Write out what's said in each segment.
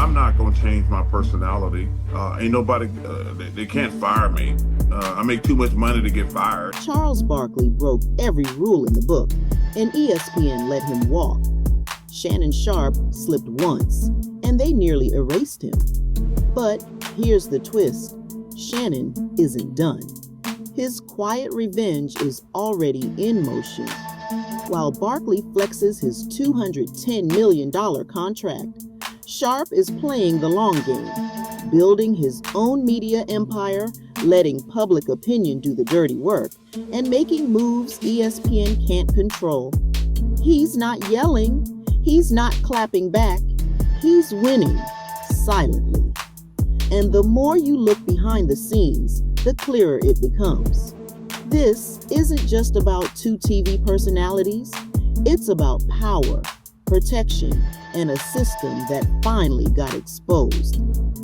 I'm not going to change my personality. Ain't nobody, they can't fire me. I make too much money to get fired. Charles Barkley broke every rule in the book, and ESPN let him walk. Shannon Sharpe slipped once, and they nearly erased him. But here's the twist. Shannon isn't done. His quiet revenge is already in motion. While Barkley flexes his $210 million contract, Sharpe is playing the long game, building his own media empire, letting public opinion do the dirty work, and making moves ESPN can't control. He's not yelling, he's not clapping back, he's winning silently. And the more you look behind the scenes, the clearer it becomes. This isn't just about two TV personalities, it's about power, protection, and a system that finally got exposed.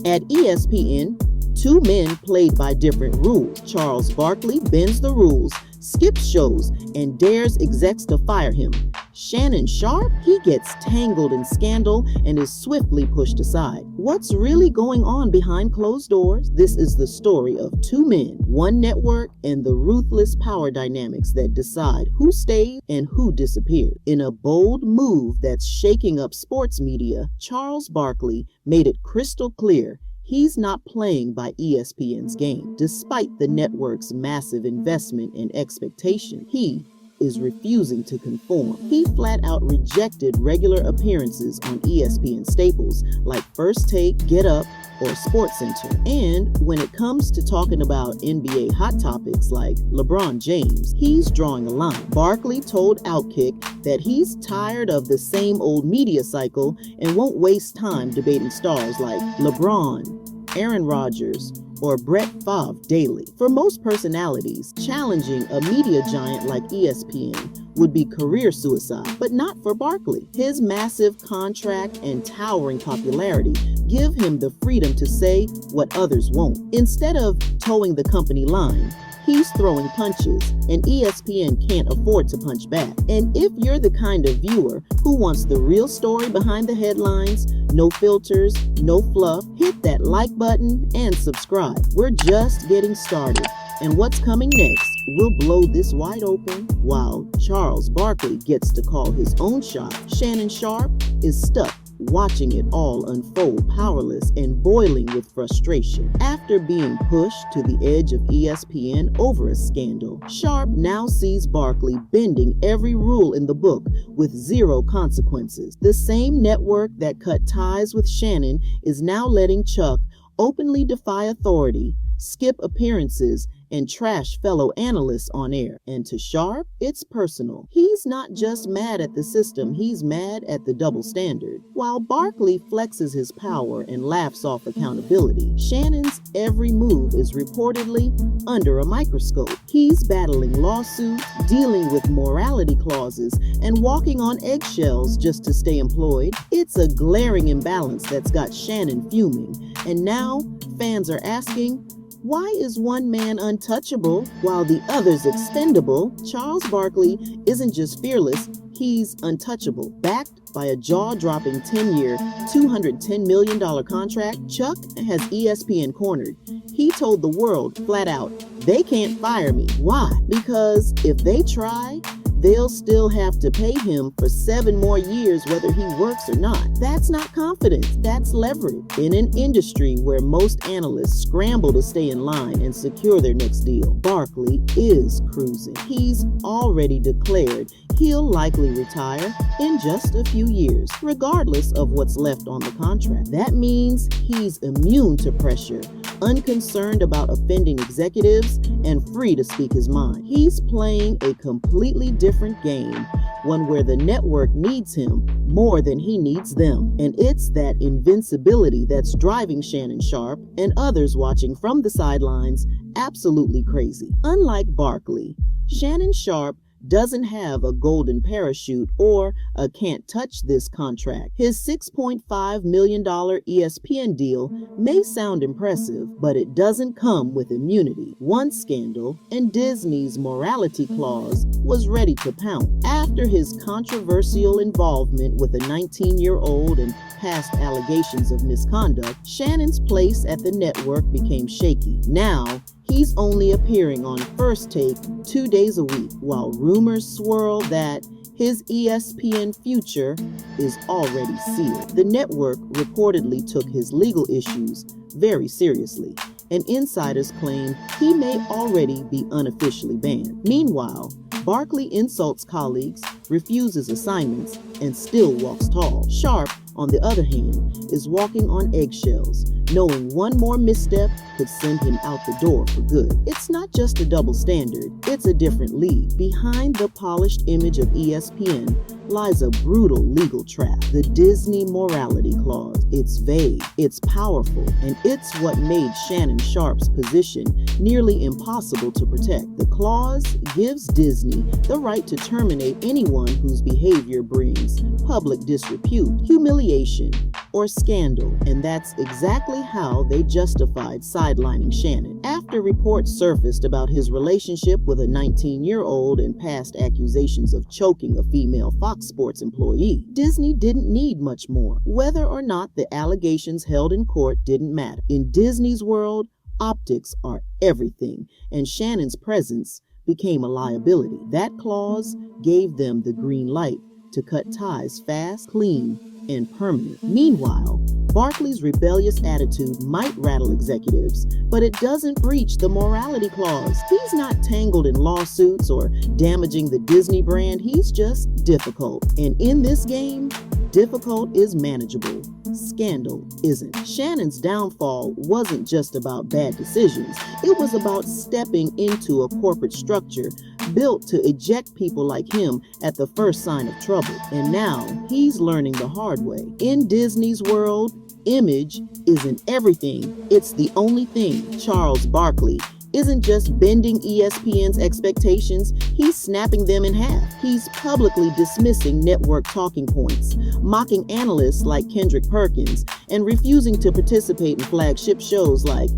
At ESPN, two men played by different rules. Charles Barkley bends the rules, skips shows, and dares execs to fire him. Shannon Sharpe, he gets tangled in scandal and is swiftly pushed aside. What's really going on behind closed doors? This is the story of two men, one network, and the ruthless power dynamics that decide who stays and who disappears. In a bold move that's shaking up sports media, Charles Barkley made it crystal clear he's not playing by ESPN's game. Despite the network's massive investment and expectation, he is refusing to conform. He flat out rejected regular appearances on ESPN staples like First Take, Get Up, or SportsCenter. And when it comes to talking about NBA hot topics like LeBron James, he's drawing a line. Barkley told Outkick that he's tired of the same old media cycle and won't waste time debating stars like LeBron, Aaron Rodgers, or Brett Favre daily. For most personalities, challenging a media giant like ESPN would be career suicide, but not for Barkley. His massive contract and towering popularity give him the freedom to say what others won't. Instead of towing the company line, he's throwing punches, and ESPN can't afford to punch back. And if you're the kind of viewer who wants the real story behind the headlines, no filters, no fluff, hit that like button and subscribe. We're just getting started. And what's coming next will blow this wide open. While Charles Barkley gets to call his own shot, Shannon Sharpe is stuck watching it all unfold, powerless and boiling with frustration. After being pushed to the edge of ESPN over a scandal, Sharpe now sees Barkley bending every rule in the book with zero consequences. The same network that cut ties with Shannon is now letting Chuck openly defy authority, skip appearances, and trash fellow analysts on air. And to Sharpe, it's personal. He's not just mad at the system, he's mad at the double standard. While Barkley flexes his power and laughs off accountability, Shannon's every move is reportedly under a microscope. He's battling lawsuits, dealing with morality clauses, and walking on eggshells just to stay employed. It's a glaring imbalance that's got Shannon fuming. And now fans are asking, why is one man untouchable while the other's expendable? Charles Barkley isn't just fearless, he's untouchable. Backed by a jaw-dropping 10-year, $210 million contract, Chuck has ESPN cornered. He told the world flat out, they can't fire me. Why? Because if they try, they'll still have to pay him for 7 more years whether he works or not. That's not confidence, that's leverage. In an industry where most analysts scramble to stay in line and secure their next deal, Barkley is cruising. He's already declared he'll likely retire in just a few years, regardless of what's left on the contract. That means he's immune to pressure, unconcerned about offending executives, and free to speak his mind. He's playing a completely different game, one where the network needs him more than he needs them. And it's that invincibility that's driving Shannon Sharpe and others watching from the sidelines absolutely crazy. Unlike Barkley, Shannon Sharpe doesn't have a golden parachute or a can't touch this contract. His $6.5 million ESPN deal may sound impressive, but it doesn't come with immunity. One scandal, and Disney's morality clause was ready to pounce. After his controversial involvement with a 19-year-old and past allegations of misconduct, Shannon's place at the network became shaky. Now, he's only appearing on First Take 2 days a week, while rumors swirl that his ESPN future is already sealed. The network reportedly took his legal issues very seriously, and insiders claim he may already be unofficially banned. Meanwhile, Barkley insults colleagues, refuses assignments, and still walks tall. Sharpe, on the other hand, is walking on eggshells, knowing one more misstep could send him out the door for good. It's not just a double standard, it's a different league. Behind the polished image of ESPN lies a brutal legal trap, the Disney morality clause. It's vague, it's powerful, and it's what made Shannon Sharpe's position nearly impossible to protect. The clause gives Disney the right to terminate anyone whose behavior brings public disrepute, humiliation, or scandal, and that's exactly how they justified sidelining Shannon. After reports surfaced about his relationship with a 19-year-old and past accusations of choking a female Fox Sports employee, Disney didn't need much more. Whether or not the allegations held in court didn't matter. In Disney's world, optics are everything, and Shannon's presence became a liability. That clause gave them the green light to cut ties fast, clean, and permanent. Meanwhile, Barkley's rebellious attitude might rattle executives, but it doesn't breach the morality clause. He's not tangled in lawsuits or damaging the Disney brand. He's just difficult. And in this game, difficult is manageable. Scandal isn't. Shannon's downfall wasn't just about bad decisions. It was about stepping into a corporate structure built to eject people like him at the first sign of trouble. And now he's learning the hard way. In Disney's world, image isn't everything. It's the only thing. Charles Barkley isn't just bending ESPN's expectations, he's snapping them in half. He's publicly dismissing network talking points, mocking analysts like Kendrick Perkins, and refusing to participate in flagship shows like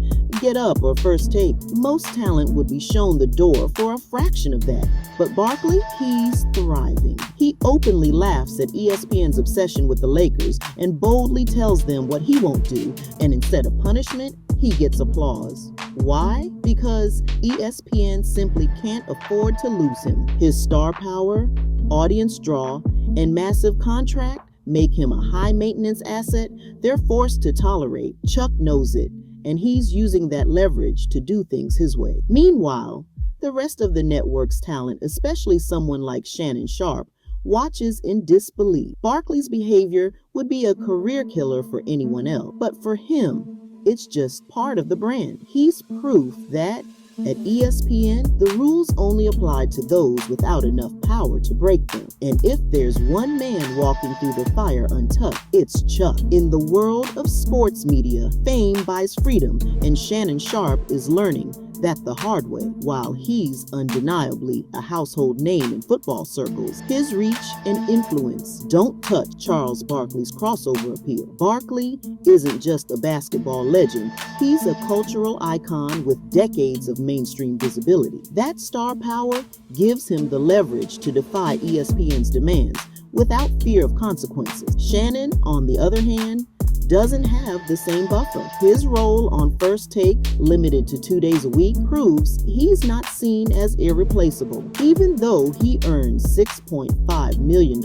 Get Up or First Take. Most talent would be shown the door for a fraction of that. But Barkley, he's thriving. He openly laughs at ESPN's obsession with the Lakers and boldly tells them what he won't do, and instead of punishment, he gets applause. Why? Because ESPN simply can't afford to lose him. His star power, audience draw, and massive contract make him a high-maintenance asset they're forced to tolerate. Chuck knows it, and he's using that leverage to do things his way. Meanwhile, the rest of the network's talent, especially someone like Shannon Sharpe, watches in disbelief. Barkley's behavior would be a career killer for anyone else, but for him, it's just part of the brand. He's proof that at ESPN, the rules only apply to those without enough power to break them. And if there's one man walking through the fire untouched, it's Chuck. In the world of sports media, fame buys freedom, and Shannon Sharpe is learning that the hard way. While he's undeniably a household name in football circles, his reach and influence don't touch Charles Barkley's crossover appeal. Barkley isn't just a basketball legend, he's a cultural icon with decades of mainstream visibility. That star power gives him the leverage to defy ESPN's demands without fear of consequences. Shannon, on the other hand, doesn't have the same buffer. His role on First Take, limited to 2 days a week, proves he's not seen as irreplaceable. Even though he earns $6.5 million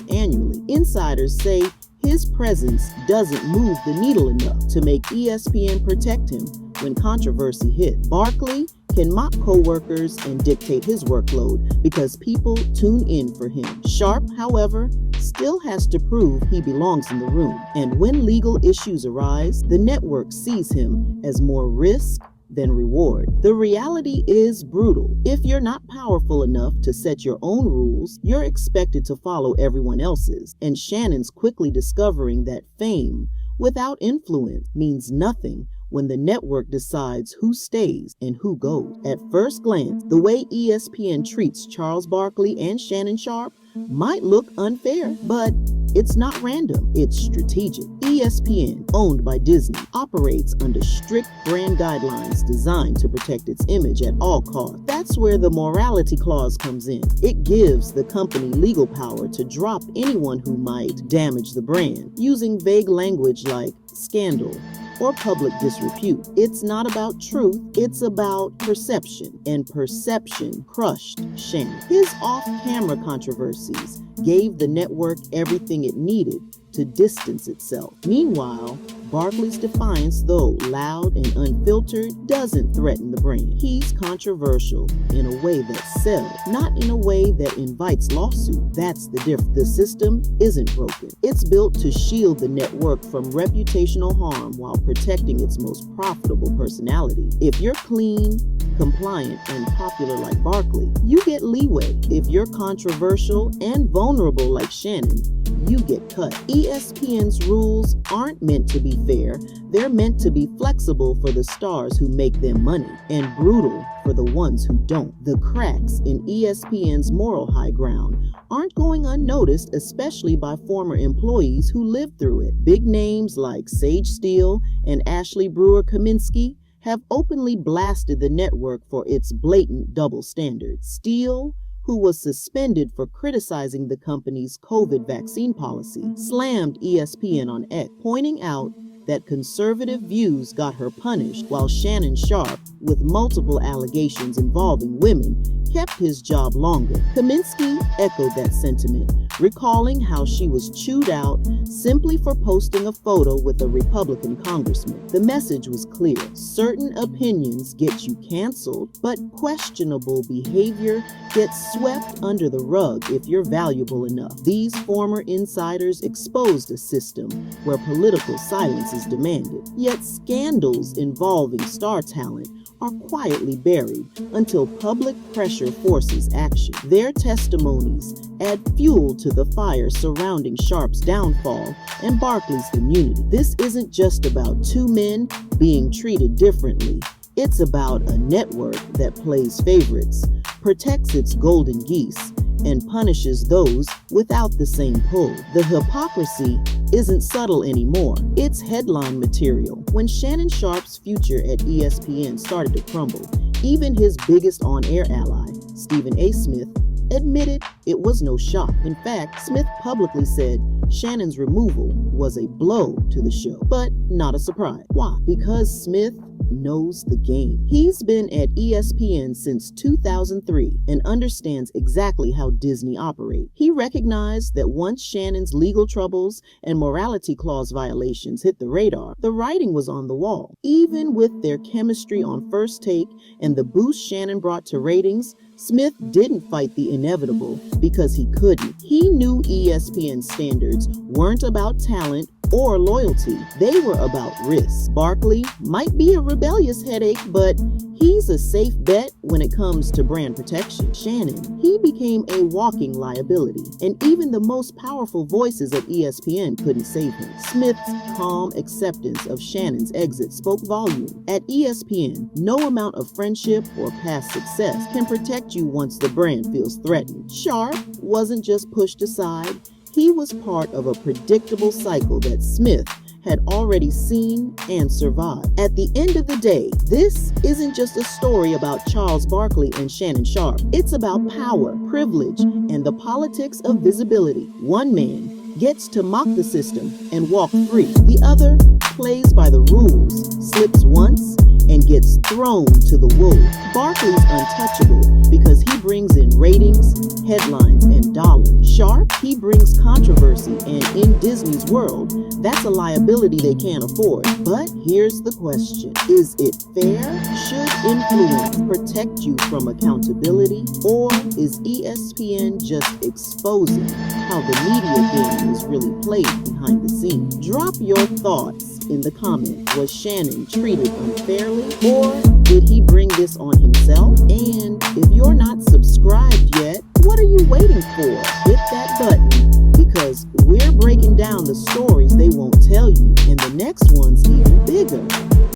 annually, insiders say his presence doesn't move the needle enough to make ESPN protect him when controversy hit. Barkley can mock co-workers and dictate his workload because people tune in for him. Sharpe, however, still has to prove he belongs in the room. And when legal issues arise, the network sees him as more risk than reward. The reality is brutal. If you're not powerful enough to set your own rules, you're expected to follow everyone else's. And Shannon's quickly discovering that fame without influence means nothing when the network decides who stays and who goes. At first glance, the way ESPN treats Charles Barkley and Shannon Sharpe might look unfair, but it's not random, it's strategic. ESPN, owned by Disney, operates under strict brand guidelines designed to protect its image at all costs. That's where the morality clause comes in. It gives the company legal power to drop anyone who might damage the brand, using vague language like scandal or public disrepute. It's not about truth, it's about perception, and perception crushed Shannon. His off-camera controversies gave the network everything it needed to distance itself. Meanwhile, Barkley's defiance, though loud and unfiltered, doesn't threaten the brand. He's controversial in a way that sells, not in a way that invites lawsuit. That's the difference. The system isn't broken. It's built to shield the network from reputational harm while protecting its most profitable personality. If you're clean, compliant, and popular like Barkley, you get leeway. If you're controversial and vulnerable like Shannon, you get cut. ESPN's rules aren't meant to be fair. They're meant to be flexible for the stars who make them money and brutal for the ones who don't. The cracks in ESPN's moral high ground aren't going unnoticed, especially by former employees who lived through it. Big names like Sage Steele and Ashley Brewer-Kaminsky have openly blasted the network for its blatant double standards. Steele, who was suspended for criticizing the company's COVID vaccine policy, slammed ESPN on X, pointing out that conservative views got her punished, while Shannon Sharpe, with multiple allegations involving women, kept his job longer. Kaminsky echoed that sentiment, recalling how she was chewed out simply for posting a photo with a Republican congressman. The message was clear. Certain opinions get you canceled, but questionable behavior gets swept under the rug if you're valuable enough. These former insiders exposed a system where political silence is demanded, yet scandals involving star talent are quietly buried until public pressure forces action. Their testimonies add fuel to the fire surrounding Sharpe's downfall and Barkley's immunity. This isn't just about two men being treated differently. It's about a network that plays favorites, protects its golden geese, and punishes those without the same pull. The hypocrisy isn't subtle anymore. It's headline material. When Shannon Sharpe's future at ESPN started to crumble, even his biggest on-air ally, Stephen A. Smith, admitted it was no shock. In fact, Smith publicly said Shannon's removal was a blow to the show, but not a surprise. Why? Because Smith knows the game. He's been at ESPN since 2003 and understands exactly how Disney operates. He recognized that once Shannon's legal troubles and morality clause violations hit the radar, the writing was on the wall. Even with their chemistry on First Take and the boost Shannon brought to ratings, Smith didn't fight the inevitable because he couldn't. He knew ESPN standards weren't about talent or loyalty. They were about risk. Barkley might be a rebellious headache, but he's a safe bet when it comes to brand protection. Shannon, he became a walking liability, and even the most powerful voices at ESPN couldn't save him. Smith's calm acceptance of Shannon's exit spoke volume. At ESPN, no amount of friendship or past success can protect you once the brand feels threatened. Sharpe wasn't just pushed aside. He was part of a predictable cycle that Smith had already seen and survived. At the end of the day, this isn't just a story about Charles Barkley and Shannon Sharpe. It's about power, privilege, and the politics of visibility. One man gets to mock the system and walk free. The other plays by the rules, slips once, and gets thrown to the wolves. Barkley's untouchable because he brings in ratings, headlines, and dollars. Sharpe, he brings controversy, and in Disney's world, that's a liability they can't afford. But here's the question. Is it fair? Should influence protect you from accountability? Or is ESPN just exposing how the media game is really played behind the scenes? Drop your thoughts in the comments. Was Shannon treated unfairly, or did he bring this on himself? And if you're not subscribed yet, what are you waiting for?